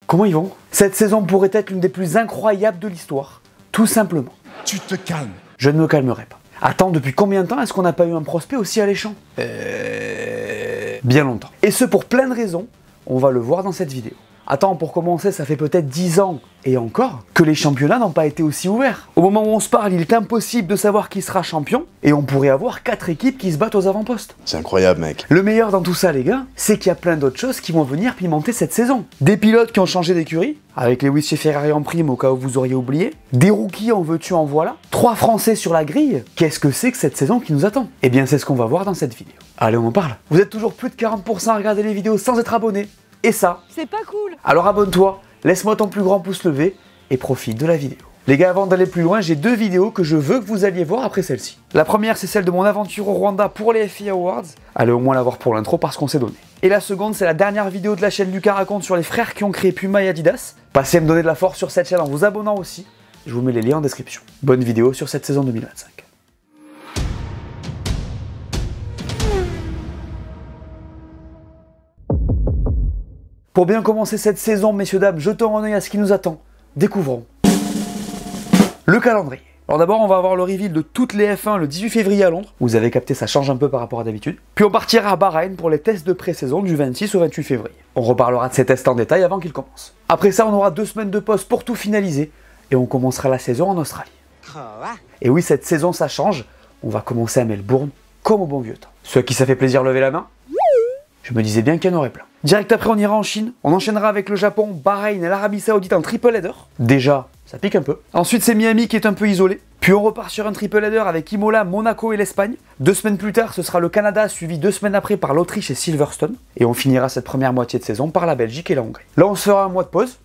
Comment ils vont? Cette saison pourrait être l'une des plus incroyables de l'histoire. Tout simplement. Tu te calmes. Je ne me calmerai pas. Attends, depuis combien de temps est-ce qu'on n'a pas eu un prospect aussi alléchant? Bien longtemps. Et ce pour plein de raisons, on va le voir dans cette vidéo. Attends, pour commencer, ça fait peut-être 10 ans, et encore, que les championnats n'ont pas été aussi ouverts. Au moment où on se parle, il est impossible de savoir qui sera champion, et on pourrait avoir 4 équipes qui se battent aux avant-postes. C'est incroyable, mec. Le meilleur dans tout ça, les gars, c'est qu'il y a plein d'autres choses qui vont venir pimenter cette saison. Des pilotes qui ont changé d'écurie, avec Lewis chez Ferrari en prime au cas où vous auriez oublié. Des rookies en veux-tu en voilà. 3 Français sur la grille. Qu'est-ce que c'est que cette saison qui nous attend? Eh bien, c'est ce qu'on va voir dans cette vidéo. Allez, on en parle. Vous êtes toujours plus de 40% à regarder les vidéos sans être abonné. Et ça, c'est pas cool. Alors abonne-toi, laisse-moi ton plus grand pouce levé et profite de la vidéo. Les gars, avant d'aller plus loin, j'ai 2 vidéos que je veux que vous alliez voir après celle-ci. La première, c'est celle de mon aventure au Rwanda pour les FIA Awards. Allez au moins la voir pour l'intro parce qu'on s'est donné. Et la seconde, c'est la dernière vidéo de la chaîne Lucas Raconte sur les frères qui ont créé Puma et Adidas. Passez à me donner de la force sur cette chaîne en vous abonnant aussi. Je vous mets les liens en description. Bonne vidéo sur cette saison 2025. Pour bien commencer cette saison, messieurs dames, jetons un œil à ce qui nous attend. Découvrons le calendrier. Alors d'abord, on va avoir le reveal de toutes les F1 le 18 février à Londres. Vous avez capté, ça change un peu par rapport à d'habitude. Puis on partira à Bahreïn pour les tests de pré-saison du 26 au 28 février. On reparlera de ces tests en détail avant qu'ils commencent. Après ça, on aura 2 semaines de pause pour tout finaliser et on commencera la saison en Australie. Et oui, cette saison, ça change. On va commencer à Melbourne comme au bon vieux temps. Ceux à qui ça fait plaisir, levez la main. Je me disais bien qu'il y en aurait plein. Direct après, on ira en Chine. On enchaînera avec le Japon, Bahreïn et l'Arabie Saoudite en triple header. Déjà, ça pique un peu. Ensuite, c'est Miami qui est un peu isolé. Puis on repart sur un triple header avec Imola, Monaco et l'Espagne. 2 semaines plus tard, ce sera le Canada, suivi 2 semaines après par l'Autriche et Silverstone. Et on finira cette première moitié de saison par la Belgique et la Hongrie. Là, on se fera un mois de pause.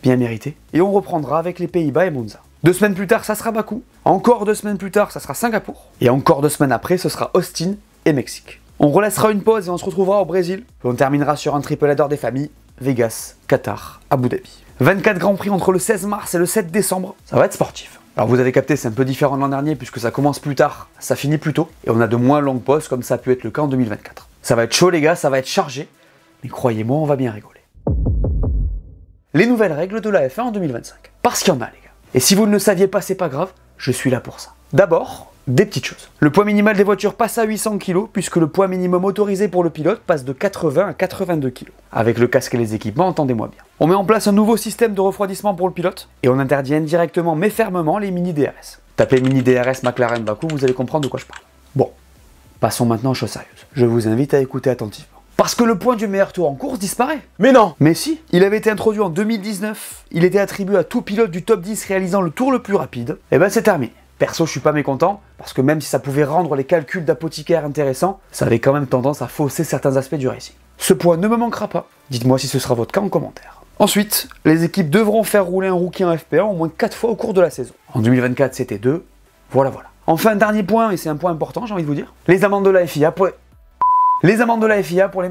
Bien mérité. Et on reprendra avec les Pays-Bas et Monza. 2 semaines plus tard, ça sera Bakou. Encore 2 semaines plus tard, ça sera Singapour. Et encore 2 semaines après, ce sera Austin et Mexique. On relaissera une pause et on se retrouvera au Brésil. Et on terminera sur un triple header des familles, Vegas, Qatar, Abu Dhabi. 24 Grands Prix entre le 16 mars et le 7 décembre. Ça va être sportif. Alors vous avez capté, c'est un peu différent de l'an dernier puisque ça commence plus tard, ça finit plus tôt. Et on a de moins longues pauses comme ça a pu être le cas en 2024. Ça va être chaud les gars, ça va être chargé. Mais croyez-moi, on va bien rigoler. Les nouvelles règles de la F1 en 2025. Parce qu'il y en a les gars. Et si vous ne le saviez pas, c'est pas grave, je suis là pour ça. D'abord, des petites choses. Le poids minimal des voitures passe à 800 kg puisque le poids minimum autorisé pour le pilote passe de 80 à 82 kg. Avec le casque et les équipements, entendez-moi bien. On met en place un nouveau système de refroidissement pour le pilote et on interdit indirectement mais fermement les mini DRS. Tapez mini DRS McLaren Bakou, vous allez comprendre de quoi je parle. Bon, passons maintenant aux choses sérieuses. Je vous invite à écouter attentivement. Parce que le point du meilleur tour en course disparaît. Mais non! Mais si, il avait été introduit en 2019, il était attribué à tout pilote du top 10 réalisant le tour le plus rapide. Et ben c'est terminé. Perso, je suis pas mécontent, parce que même si ça pouvait rendre les calculs d'apothicaire intéressants, ça avait quand même tendance à fausser certains aspects du racing. Ce point ne me manquera pas. Dites-moi si ce sera votre cas en commentaire. Ensuite, les équipes devront faire rouler un rookie en FP1 au moins 4 fois au cours de la saison. En 2024, c'était 2. Voilà. Enfin, dernier point, et c'est un point important, j'ai envie de vous dire. Les amendes de la FIA pour les...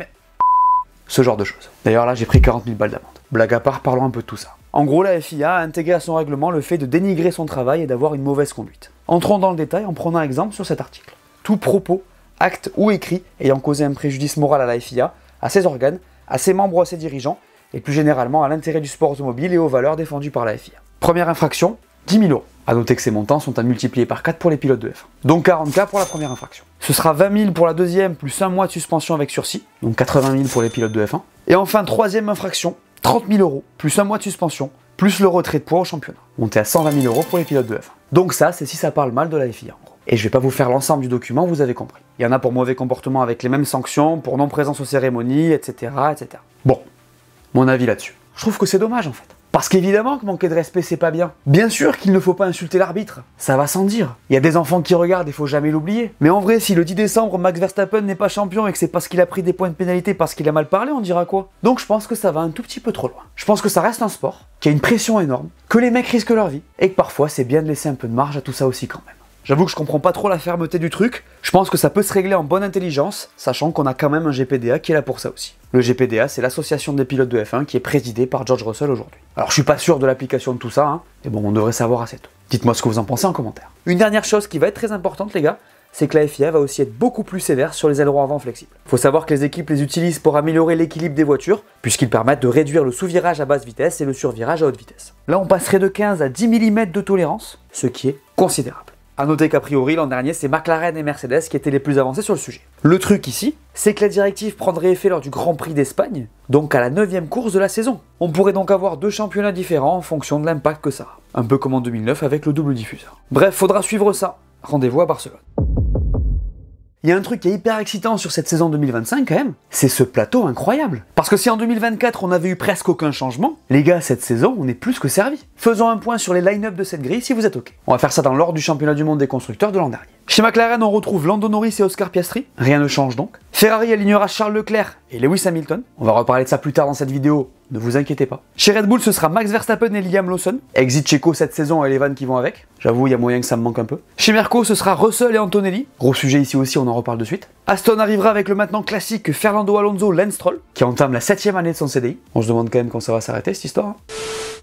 Ce genre de choses. D'ailleurs là, j'ai pris 40 000 balles d'amende. Blague à part, parlons un peu de tout ça. En gros, la FIA a intégré à son règlement le fait de dénigrer son travail et d'avoir une mauvaise conduite. Entrons dans le détail en prenant un exemple sur cet article. Tout propos, acte ou écrit ayant causé un préjudice moral à la FIA, à ses organes, à ses membres ou à ses dirigeants, et plus généralement à l'intérêt du sport automobile et aux valeurs défendues par la FIA. Première infraction, 10 000 €. A noter que ces montants sont à multiplier par 4 pour les pilotes de F1. Donc 40 000 pour la première infraction. Ce sera 20 000 pour la deuxième, plus un mois de suspension avec sursis, donc 80 000 pour les pilotes de F1. Et enfin, troisième infraction, 30 000 €, plus un mois de suspension, plus le retrait de poids au championnat. Monté à 120 000 € pour les pilotes de F1. Donc ça, c'est si ça parle mal de la FIA en gros. Et je vais pas vous faire l'ensemble du document, vous avez compris. Il y en a pour mauvais comportement avec les mêmes sanctions, pour non-présence aux cérémonies, etc., etc. Bon, mon avis là-dessus. Je trouve que c'est dommage en fait. Parce qu'évidemment que manquer de respect c'est pas bien. Bien sûr qu'il ne faut pas insulter l'arbitre, ça va sans dire. Il y a des enfants qui regardent et faut jamais l'oublier. Mais en vrai, si le 10 décembre Max Verstappen n'est pas champion et que c'est parce qu'il a pris des points de pénalité parce qu'il a mal parlé, on dira quoi? Donc je pense que ça va un tout petit peu trop loin. Je pense que ça reste un sport, qu'il y a une pression énorme, que les mecs risquent leur vie, et que parfois c'est bien de laisser un peu de marge à tout ça aussi quand même. J'avoue que je comprends pas trop la fermeté du truc, je pense que ça peut se régler en bonne intelligence, sachant qu'on a quand même un GPDA qui est là pour ça aussi. Le GPDA, c'est l'association des pilotes de F1 qui est présidée par George Russell aujourd'hui. Alors je suis pas sûr de l'application de tout ça, mais bon, on devrait savoir assez tôt. Dites-moi ce que vous en pensez en commentaire. Une dernière chose qui va être très importante les gars, c'est que la FIA va aussi être beaucoup plus sévère sur les ailerons avant flexibles. Faut savoir que les équipes les utilisent pour améliorer l'équilibre des voitures, puisqu'ils permettent de réduire le sous-virage à basse vitesse et le survirage à haute vitesse. Là, on passerait de 15 à 10 mm de tolérance, ce qui est considérable. A noter qu'a priori, l'an dernier, c'est McLaren et Mercedes qui étaient les plus avancés sur le sujet. Le truc ici, c'est que la directive prendrait effet lors du Grand Prix d'Espagne, donc à la 9e course de la saison. On pourrait donc avoir 2 championnats différents en fonction de l'impact que ça a. Un peu comme en 2009 avec le double diffuseur. Bref, faudra suivre ça. Rendez-vous à Barcelone. Il y a un truc qui est hyper excitant sur cette saison 2025 quand même, c'est ce plateau incroyable. Parce que si en 2024 on avait eu presque aucun changement, les gars, cette saison on est plus que servi. Faisons un point sur les line-up de cette grille si vous êtes ok. On va faire ça dans l'ordre du championnat du monde des constructeurs de l'an dernier. Chez McLaren on retrouve Lando Norris et Oscar Piastri, rien ne change donc. Ferrari alignera Charles Leclerc et Lewis Hamilton, on va reparler de ça plus tard dans cette vidéo, ne vous inquiétez pas. Chez Red Bull ce sera Max Verstappen et Liam Lawson, exit Checo cette saison et les vannes qui vont avec, j'avoue il y a moyen que ça me manque un peu. Chez Merco ce sera Russell et Antonelli, gros sujet ici aussi, on en reparle de suite. Aston arrivera avec le maintenant classique Fernando Alonso Lance Stroll, qui entame la 7e année de son CDI, on se demande quand même quand ça va s'arrêter cette histoire.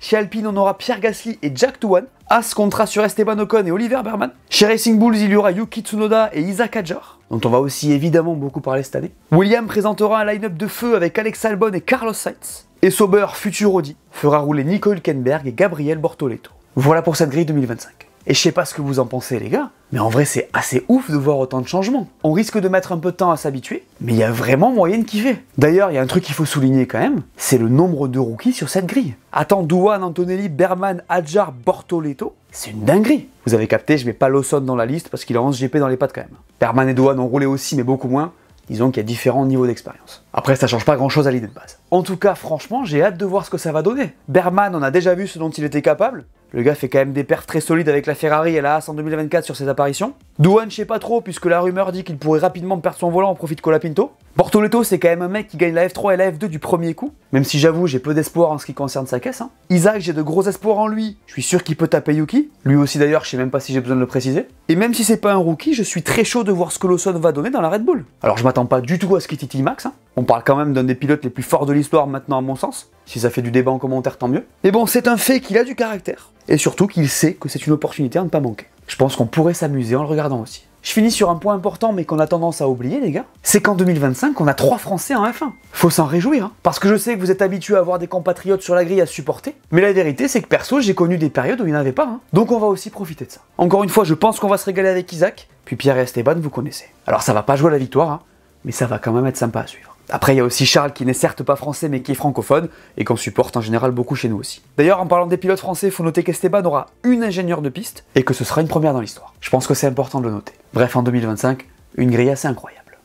Chez Alpine, on aura Pierre Gasly et Jack Doohan. As comptera sur Esteban Ocon et Oliver Berman. Chez Racing Bulls, il y aura Yuki Tsunoda et Isaac Hadjar, dont on va aussi évidemment beaucoup parler cette année. Williams présentera un line-up de feu avec Alex Albon et Carlos Sainz. Et Sauber, futur Audi, fera rouler Nico Hülkenberg et Gabriel Bortoleto. Voilà pour cette grille 2025. Et je sais pas ce que vous en pensez les gars, mais en vrai c'est assez ouf de voir autant de changements. On risque de mettre un peu de temps à s'habituer, mais il y a vraiment moyen de kiffer. D'ailleurs, il y a un truc qu'il faut souligner quand même, c'est le nombre de rookies sur cette grille. Attends, Doohan, Antonelli, Berman, Hadjar, Bortoleto, c'est une dinguerie. Vous avez capté, je mets pas Lawson dans la liste parce qu'il a 11 GP dans les pattes quand même. Berman et Doohan ont roulé aussi, mais beaucoup moins. Disons qu'il y a différents niveaux d'expérience. Après, ça change pas grand chose à l'idée de base. En tout cas, franchement, j'ai hâte de voir ce que ça va donner. Berman, on a déjà vu ce dont il était capable. Le gars fait quand même des perfs très solides avec la Ferrari et la Haas en 2024 sur ses apparitions. Doohan, je sais pas trop, puisque la rumeur dit qu'il pourrait rapidement perdre son volant au profit de Colapinto. Bortoleto, c'est quand même un mec qui gagne la F3 et la F2 du premier coup, même si j'avoue, j'ai peu d'espoir en ce qui concerne sa caisse. Isaac, j'ai de gros espoirs en lui, je suis sûr qu'il peut taper Yuki. Lui aussi d'ailleurs, je sais même pas si j'ai besoin de le préciser. Et même si c'est pas un rookie, je suis très chaud de voir ce que Lawson va donner dans la Red Bull. Alors je m'attends pas du tout à ce qu'il titille Max, On parle quand même d'un des pilotes les plus forts de l'histoire maintenant à mon sens. Si ça fait du débat en commentaire, tant mieux. Mais bon, c'est un fait qu'il a du caractère. Et surtout qu'il sait que c'est une opportunité à ne pas manquer. Je pense qu'on pourrait s'amuser en le regardant aussi. Je finis sur un point important mais qu'on a tendance à oublier les gars, c'est qu'en 2025 on a 3 Français en F1. Faut s'en réjouir, parce que je sais que vous êtes habitués à avoir des compatriotes sur la grille à supporter, mais la vérité c'est que perso j'ai connu des périodes où il n'y en avait pas, donc on va aussi profiter de ça. Encore une fois je pense qu'on va se régaler avec Isaac, puis Pierre et Esteban vous connaissez. Alors ça va pas jouer à la victoire, mais ça va quand même être sympa à suivre. Après, il y a aussi Charles qui n'est certes pas français mais qui est francophone et qu'on supporte en général beaucoup chez nous aussi. D'ailleurs, en parlant des pilotes français, il faut noter qu'Esteban aura une ingénieure de piste et que ce sera une première dans l'histoire. Je pense que c'est important de le noter. Bref, en 2025, une grille assez incroyable.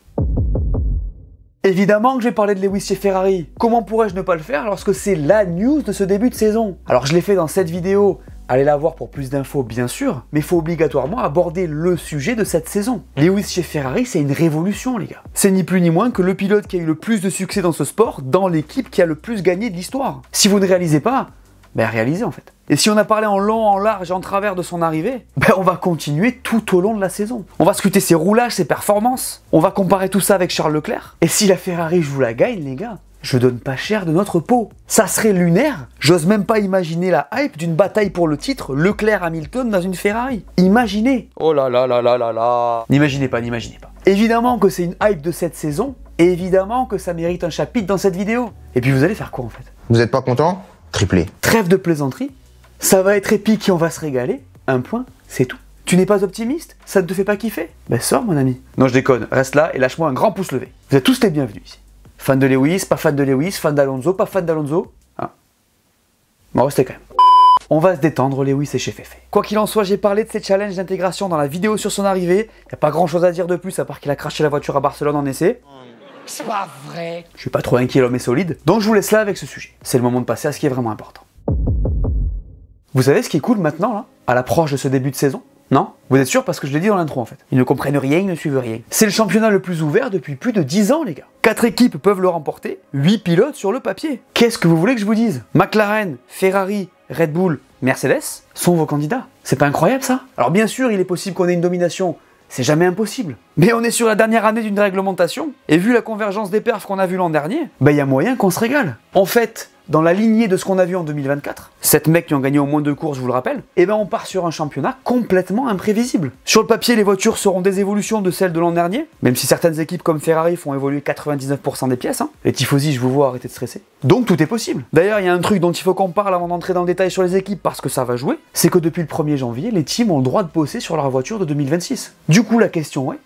Évidemment que je vais parler de Lewis chez Ferrari. Comment pourrais-je ne pas le faire lorsque c'est la news de ce début de saison? Alors je l'ai fait dans cette vidéo, allez la voir pour plus d'infos bien sûr, mais il faut obligatoirement aborder le sujet de cette saison. Lewis chez Ferrari, c'est une révolution les gars. C'est ni plus ni moins que le pilote qui a eu le plus de succès dans ce sport, dans l'équipe qui a le plus gagné de l'histoire. Si vous ne réalisez pas, ben réalisez en fait. Et si on a parlé en long, en large et en travers de son arrivée, ben on va continuer tout au long de la saison. On va scruter ses roulages, ses performances, on va comparer tout ça avec Charles Leclerc. Et si la Ferrari je vous la gagne les gars, je donne pas cher de notre peau. Ça serait lunaire. J'ose même pas imaginer la hype d'une bataille pour le titre Leclerc-Hamilton dans une Ferrari. Imaginez. Oh là là là là là là. N'imaginez pas, n'imaginez pas. Évidemment que c'est une hype de cette saison. Et évidemment que ça mérite un chapitre dans cette vidéo. Et puis vous allez faire quoi en fait? Vous êtes pas content? Triplé. Trêve de plaisanterie. Ça va être épique et on va se régaler. Un point, c'est tout. Tu n'es pas optimiste? Ça ne te fait pas kiffer? Ben sors mon ami. Non je déconne, reste là et lâche-moi un grand pouce levé. Vous êtes tous les bienvenus ici. Fan de Lewis, pas fan de Lewis, fan d'Alonso, pas fan d'Alonso. Bon, restez quand même. On va se détendre, Lewis est chez Féfé. Quoi qu'il en soit, j'ai parlé de ces challenges d'intégration dans la vidéo sur son arrivée. Y a pas grand chose à dire de plus à part qu'il a craché la voiture à Barcelone en essai. C'est pas vrai. Je suis pas trop inquiet, l'homme est solide. Donc je vous laisse là avec ce sujet. C'est le moment de passer à ce qui est vraiment important. Vous savez ce qui est cool maintenant, là, à l'approche de ce début de saison? Non? Vous êtes sûr? Parce que je l'ai dit dans l'intro en fait. Ils ne comprennent rien, ils ne suivent rien. C'est le championnat le plus ouvert depuis plus de 10 ans les gars. 4 équipes peuvent le remporter, 8 pilotes sur le papier. Qu'est-ce que vous voulez que je vous dise? McLaren, Ferrari, Red Bull, Mercedes sont vos candidats. C'est pas incroyable ça? Alors bien sûr, il est possible qu'on ait une domination. C'est jamais impossible. Mais on est sur la dernière année d'une réglementation, et vu la convergence des perfs qu'on a vu l'an dernier, il y a moyen qu'on se régale. En fait, dans la lignée de ce qu'on a vu en 2024, 7 mecs qui ont gagné au moins 2 courses, je vous le rappelle, et ben on part sur un championnat complètement imprévisible. Sur le papier, les voitures seront des évolutions de celles de l'an dernier, même si certaines équipes comme Ferrari font évoluer 99% des pièces. Les tifosi, je vous vois, arrêtez de stresser. Donc tout est possible. D'ailleurs, il y a un truc dont il faut qu'on parle avant d'entrer dans le détail sur les équipes, parce que ça va jouer, c'est que depuis le 1er janvier, les teams ont le droit de bosser sur leur voiture de 2026. Du coup, la question est,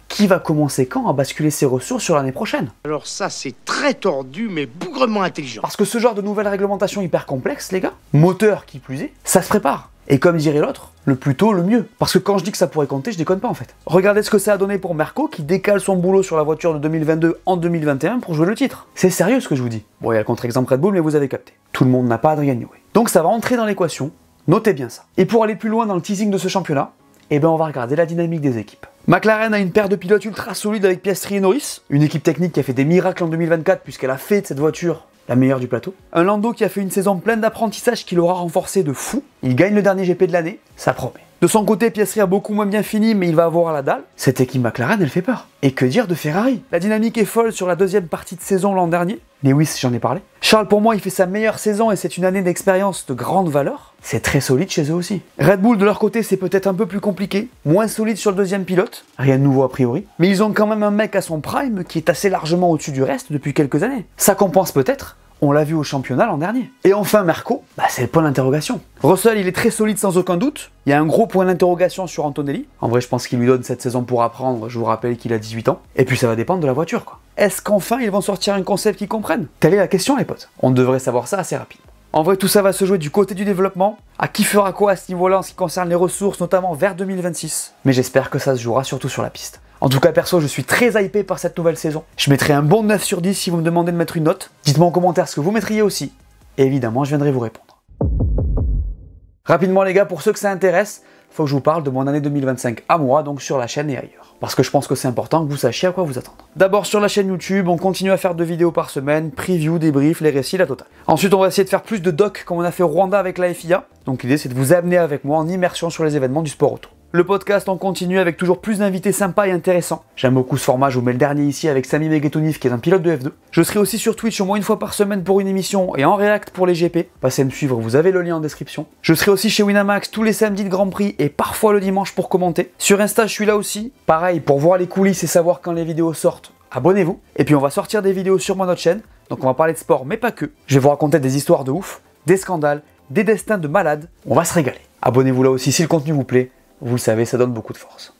qui va commencer quand à basculer ses ressources sur l'année prochaine? Alors ça, c'est très tordu, mais bougrement intelligent. Parce que ce genre de nouvelles réglementations hyper complexes, les gars, moteur qui plus est, ça se prépare. Et comme dirait l'autre, le plus tôt, le mieux. Parce que quand je dis que ça pourrait compter, je déconne pas en fait. Regardez ce que ça a donné pour Merco qui décale son boulot sur la voiture de 2022 en 2021 pour jouer le titre. C'est sérieux ce que je vous dis. Bon, il y a le contre-exemple Red Bull, mais vous avez capté. Tout le monde n'a pas Adrian Newey. Donc ça va entrer dans l'équation, notez bien ça. Et pour aller plus loin dans le teasing de ce championnat, eh ben on va regarder la dynamique des équipes. McLaren a une paire de pilotes ultra solide avec Piastri et Norris, une équipe technique qui a fait des miracles en 2024 puisqu'elle a fait de cette voiture la meilleure du plateau. Un Lando qui a fait une saison pleine d'apprentissage qui l'aura renforcé de fou. Il gagne le dernier GP de l'année, ça promet. De son côté, Piastri a beaucoup moins bien fini, mais il va avoir la dalle. Cette équipe McLaren, elle fait peur. Et que dire de Ferrari? La dynamique est folle sur la deuxième partie de saison l'an dernier. Lewis, j'en ai parlé. Charles, pour moi, il fait sa meilleure saison et c'est une année d'expérience de grande valeur. C'est très solide chez eux aussi. Red Bull, de leur côté, c'est peut-être un peu plus compliqué. Moins solide sur le deuxième pilote. Rien de nouveau a priori. Mais ils ont quand même un mec à son prime qui est assez largement au-dessus du reste depuis quelques années. Ça compense peut-être. On l'a vu au championnat l'an dernier. Et enfin, Merco, c'est le point d'interrogation. Russell, il est très solide sans aucun doute. Il y a un gros point d'interrogation sur Antonelli. En vrai, je pense qu'il lui donne cette saison pour apprendre. Je vous rappelle qu'il a 18 ans. Et puis ça va dépendre de la voiture, quoi. Est-ce qu'enfin ils vont sortir un concept qu'ils comprennent? Telle est la question, les potes. On devrait savoir ça assez rapidement. En vrai, tout ça va se jouer du côté du développement. À qui fera quoi à ce niveau-là en ce qui concerne les ressources, notamment vers 2026. Mais j'espère que ça se jouera surtout sur la piste. En tout cas, perso, je suis très hypé par cette nouvelle saison. Je mettrai un bon 9 sur 10 si vous me demandez de mettre une note. Dites-moi en commentaire ce que vous mettriez aussi. Et évidemment, je viendrai vous répondre. Rapidement, les gars, pour ceux que ça intéresse, faut que je vous parle de mon année 2025 à moi, donc sur la chaîne et ailleurs. Parce que je pense que c'est important que vous sachiez à quoi vous attendre. D'abord sur la chaîne YouTube, on continue à faire 2 vidéos par semaine, preview, débrief, les récits, la totale. Ensuite, on va essayer de faire plus de docs comme on a fait au Rwanda avec la FIA. Donc l'idée, c'est de vous amener avec moi en immersion sur les événements du sport auto. Le podcast, on continue avec toujours plus d'invités sympas et intéressants. J'aime beaucoup ce format, je vous mets le dernier ici avec Sami Megetounif qui est un pilote de F2. Je serai aussi sur Twitch au moins une fois par semaine pour une émission et en React pour les GP. Passez me suivre, vous avez le lien en description. Je serai aussi chez Winamax tous les samedis de Grand Prix et parfois le dimanche pour commenter. Sur Insta, je suis là aussi. Pareil, pour voir les coulisses et savoir quand les vidéos sortent, abonnez-vous. Et puis on va sortir des vidéos sur mon autre chaîne, donc on va parler de sport mais pas que. Je vais vous raconter des histoires de ouf, des scandales, des destins de malades. On va se régaler. Abonnez-vous là aussi si le contenu vous plaît. Vous le savez, ça donne beaucoup de force.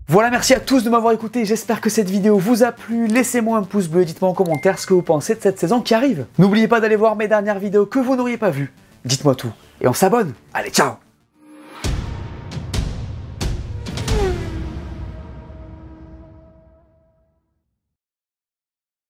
Voilà, merci à tous de m'avoir écouté, j'espère que cette vidéo vous a plu. Laissez-moi un pouce bleu et dites-moi en commentaire ce que vous pensez de cette saison qui arrive. N'oubliez pas d'aller voir mes dernières vidéos que vous n'auriez pas vues. Dites-moi tout et on s'abonne. Allez, ciao!